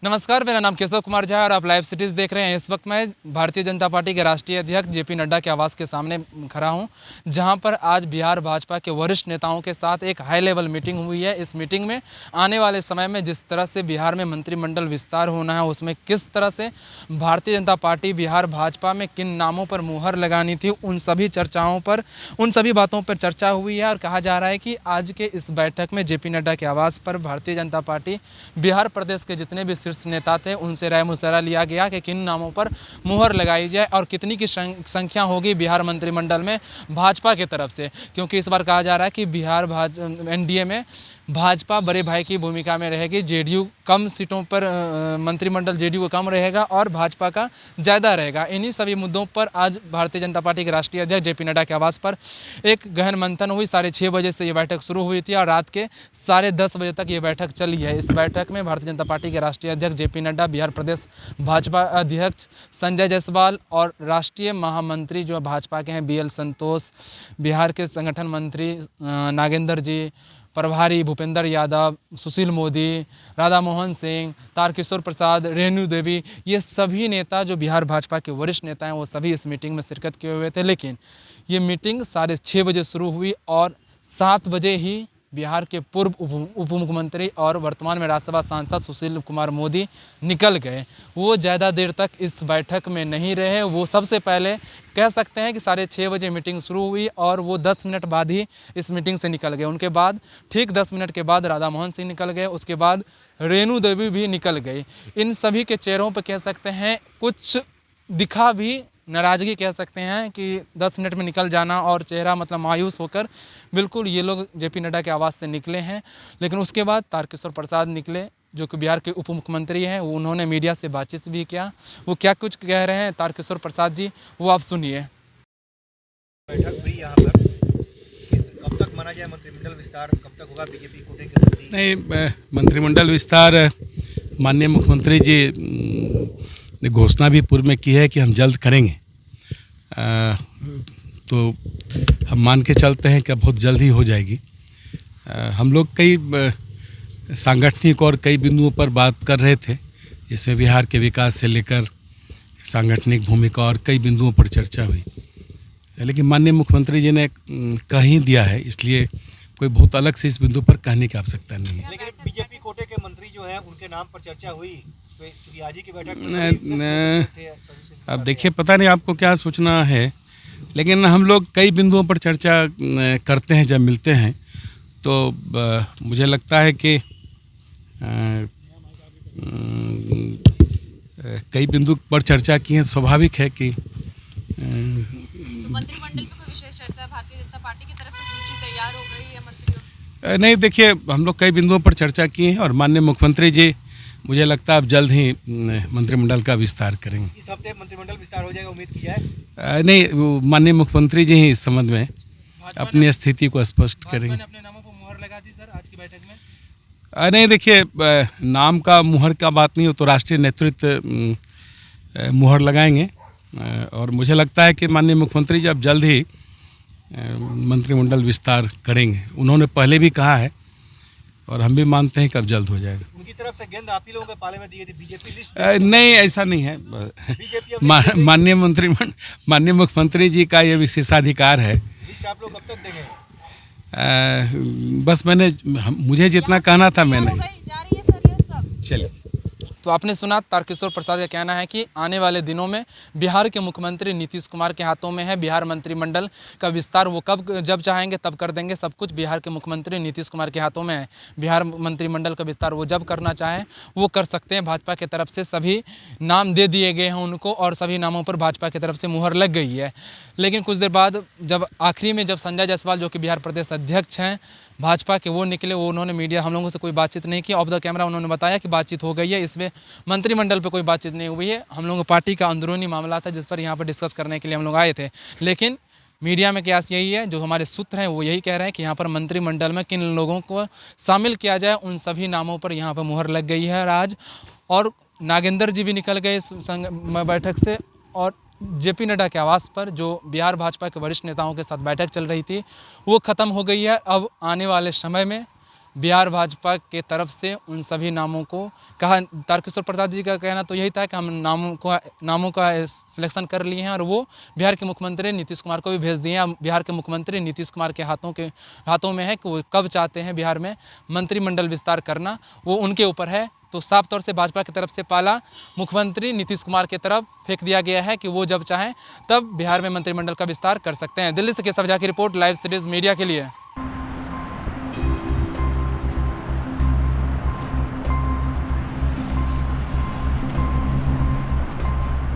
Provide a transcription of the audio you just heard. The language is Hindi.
नमस्कार, मेरा नाम केशव कुमार झा है और आप लाइव सिटीज़ देख रहे हैं। इस वक्त मैं भारतीय जनता पार्टी के राष्ट्रीय अध्यक्ष जेपी नड्डा के आवास के सामने खड़ा हूं, जहां पर आज बिहार भाजपा के वरिष्ठ नेताओं के साथ एक हाई लेवल मीटिंग हुई है। इस मीटिंग में आने वाले समय में जिस तरह से बिहार में मंत्रिमंडल विस्तार होना है, उसमें किस तरह से भारतीय जनता पार्टी बिहार भाजपा में किन नामों पर मुहर लगानी थी, उन सभी चर्चाओं पर, उन सभी बातों पर चर्चा हुई है। और कहा जा रहा है कि आज के इस बैठक में जेपी नड्डा के आवास पर भारतीय जनता पार्टी बिहार प्रदेश के जितने भी शीर्ष नेता थे उनसे राय मशवरा लिया गया कि किन नामों पर मुहर लगाई जाए और कितनी की संख्या होगी बिहार मंत्रिमंडल में भाजपा की तरफ से। क्योंकि इस बार कहा जा रहा है कि बिहार एनडीए में भाजपा बड़े भाई की भूमिका में रहेगी। जेडीयू कम सीटों पर मंत्रिमंडल जेडीयू का कम रहेगा और भाजपा का ज़्यादा रहेगा। इन्हीं सभी मुद्दों पर आज भारतीय जनता पार्टी के राष्ट्रीय अध्यक्ष जेपी नड्डा के आवास पर एक गहन मंथन हुई। 6:30 बजे से ये बैठक शुरू हुई थी और रात के 10:30 बजे तक ये बैठक चली है। इस बैठक में भारतीय जनता पार्टी के राष्ट्रीय अध्यक्ष जेपी नड्डा, बिहार प्रदेश भाजपा अध्यक्ष संजय जायसवाल और राष्ट्रीय महामंत्री जो भाजपा के हैं BL संतोष, बिहार के संगठन मंत्री नागेंद्र जी, प्रभारी भूपेंद्र यादव, सुशील मोदी, राधा मोहन सिंह, तारकिशोर प्रसाद, रेणु देवी, ये सभी नेता जो बिहार भाजपा के वरिष्ठ नेता हैं वो सभी इस मीटिंग में शिरकत किए हुए थे। लेकिन ये मीटिंग 6:30 बजे शुरू हुई और 7 बजे ही बिहार के पूर्व उप मुख्यमंत्री और वर्तमान में राज्यसभा सांसद सुशील कुमार मोदी निकल गए। वो ज़्यादा देर तक इस बैठक में नहीं रहे। वो सबसे पहले कह सकते हैं कि 6:30 बजे मीटिंग शुरू हुई और वो 10 मिनट बाद ही इस मीटिंग से निकल गए। उनके बाद ठीक 10 मिनट के बाद राधा मोहन सिंह निकल गए, उसके बाद रेणु देवी भी निकल गई। इन सभी के चेहरों पर कह सकते हैं कुछ दिखा भी नाराज़गी, कह सकते हैं कि 10 मिनट में निकल जाना और चेहरा मतलब मायूस होकर बिल्कुल ये लोग जेपी नड्डा के आवास से निकले हैं। लेकिन उसके बाद तारकिशोर प्रसाद निकले जो कि बिहार के उप मुख्यमंत्री हैं। उन्होंने मीडिया से बातचीत भी किया। वो क्या कुछ कह रहे हैं तारकिशोर प्रसाद जी, वो आप सुनिए। बैठक हुई यहाँ पर, कब तक माना जाए मंत्रिमंडल विस्तार, कब तक होगा? बीजेपी कोटे के मंत्री नहीं, मंत्रिमंडल विस्तार माननीय मुख्यमंत्री जी ने घोषणा भी पूर्व में की है कि हम जल्द करेंगे। तो हम मान के चलते हैं कि बहुत जल्द ही हो जाएगी। हम लोग कई सांगठनिक और कई बिंदुओं पर बात कर रहे थे, जिसमें बिहार के विकास से लेकर सांगठनिक भूमिका और कई बिंदुओं पर चर्चा हुई। लेकिन माननीय मुख्यमंत्री जी ने कह ही दिया है, इसलिए कोई बहुत अलग से इस बिंदु पर कहने की आवश्यकता नहीं है। लेकिन बीजेपी कोटे के मंत्री जो हैं उनके नाम पर चर्चा हुई, क्योंकि आज ही की बैठक में अब देखिए, पता नहीं आपको क्या सोचना है, लेकिन हम लोग कई बिंदुओं पर चर्चा करते हैं। जब मिलते हैं तो मुझे लगता है कि कई बिंदु पर चर्चा की है। स्वाभाविक है कि मंत्रिमंडल पे कोई विशेष चर्चा भारतीय जनता पार्टी की तरफ से सूची तैयार हो गई है मंत्रियों? नहीं, देखिए, हम लोग कई बिंदुओं पर चर्चा की है और माननीय मुख्यमंत्री जी मुझे लगता है अब जल्द ही मंत्रिमंडल का विस्तार करेंगे। इस हफ्ते मंत्रिमंडल विस्तार हो जाएगा, उम्मीद की जाए? नहीं, माननीय मुख्यमंत्री जी ही इस संबंध में अपनी स्थिति को स्पष्ट करेंगे। अपने नामों पर मुहर लगा दी सर आज की बैठक में? नहीं, देखिए, नाम का मुहर का बात नहीं हो तो राष्ट्रीय नेतृत्व मुहर लगाएंगे और मुझे लगता है कि माननीय मुख्यमंत्री जी अब जल्द ही मंत्रिमंडल विस्तार करेंगे। उन्होंने पहले भी कहा है और हम भी मानते हैं कि अब जल्द हो जाएगा। उनकी तरफ से गेंद आप ही लोगों के पाले में दी गई थी, बीजेपी लिस्ट नहीं, ऐसा नहीं है। माननीय मुख्यमंत्री जी का ये विशेषाधिकार है। लिस्ट आप लोग कब तक देंगे? बस मुझे जितना कहना था मैंने। जा रही है सर ये सब। चलिए, तो आपने सुना तारकिशोर प्रसाद का कहना है कि आने वाले दिनों में बिहार के मुख्यमंत्री नीतीश कुमार के हाथों में है। बिहार मंत्रिमंडल का विस्तार वो जब चाहेंगे तब कर देंगे। सब कुछ बिहार के मुख्यमंत्री नीतीश कुमार के हाथों में है। बिहार मंत्रिमंडल का विस्तार वो जब करना चाहें वो कर सकते हैं। भाजपा की तरफ से सभी नाम दे दिए गए हैं उनको और सभी नामों पर भाजपा की तरफ से मुहर लग गई है। लेकिन कुछ देर बाद जब आखिरी में जब संजय जायसवाल जो कि बिहार प्रदेश अध्यक्ष हैं भाजपा के, वो निकले, वो उन्होंने मीडिया हम लोगों से कोई बातचीत नहीं की। ऑफ द कैमरा उन्होंने बताया कि बातचीत हो गई है, इसमें मंत्रिमंडल पे कोई बातचीत नहीं हुई है। हम लोगों पार्टी का अंदरूनी मामला था जिस पर यहाँ पर डिस्कस करने के लिए हम लोग आए थे। लेकिन मीडिया में कयास यही है, जो हमारे सूत्र हैं वो यही कह रहे हैं कि यहाँ पर मंत्रिमंडल में किन लोगों को शामिल किया जाए उन सभी नामों पर यहाँ पर मुहर लग गई है आज। और नागेंद्र जी भी निकल गए इस बैठक से और जेपी नड्डा के आवास पर जो बिहार भाजपा के वरिष्ठ नेताओं के साथ बैठक चल रही थी वो ख़त्म हो गई है। अब आने वाले समय में बिहार भाजपा के तरफ से उन सभी नामों को कहा। तारकिशोर प्रसाद जी का कहना तो यही था कि हम नामों का सिलेक्शन कर लिए हैं और वो बिहार के मुख्यमंत्री नीतीश कुमार को भी भेज दिए हैं। बिहार के मुख्यमंत्री नीतीश कुमार के हाथों में है कि वो कब चाहते हैं बिहार में मंत्रिमंडल विस्तार करना, वो उनके ऊपर है। तो साफ तौर से भाजपा की तरफ से पाला मुख्यमंत्री नीतीश कुमार की तरफ फेंक दिया गया है कि वो जब चाहें तब बिहार में मंत्रिमंडल का विस्तार कर सकते हैं। दिल्ली से केशव झा की रिपोर्ट, लाइव सीरीज मीडिया के लिए।